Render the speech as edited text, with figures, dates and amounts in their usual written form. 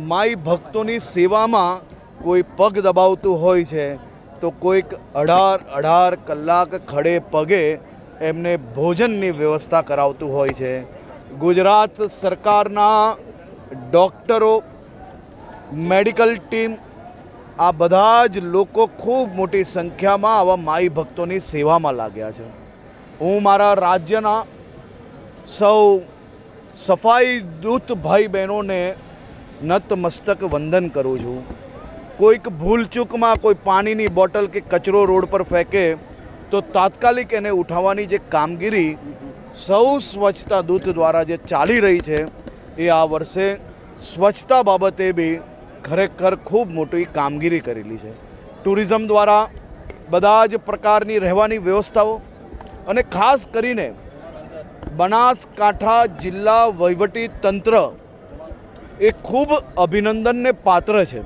માઈ ભક્તોની સેવામાં કોઈ પગ દબાવતું હોય છે તો કોઈક 18 કલાક ખડે પગે એમને ભોજનની વ્યવસ્થા કરાવતું હોય છે। ગુજરાત સરકારના ડૉક્ટરો, મેડિકલ ટીમ, આ બધા જ લોકો ખૂબ મોટી સંખ્યામાં આવા માઈ ભક્તોની સેવામાં લાગ્યા છે। હું મારા રાજ્યના સૌ સફાઈ દૂત ભાઈ બહેનોને નતમસ્તક વંદન કરું છું। કોઈક ભૂલચૂકમાં કોઈ પાણીની બોટલ કે કચરો રોડ પર ફેંકે તો તાત્કાલિક એને ઉઠાવવાની જે કામગીરી સૌ સ્વચ્છતા દૂત દ્વારા જે ચાલી રહી છે એ આ વર્ષે સ્વચ્છતા બાબતે બી ખરેખર ખૂબ મોટી કામગીરી કરેલી છે। ટુરિઝમ દ્વારા બધા જ પ્રકારની રહેવાની વ્યવસ્થાઓ અને ખાસ કરીને બનાસકાંઠા જિલ્લા વહીવટી તંત્ર એ ખૂબ અભિનંદનને પાત્ર છે।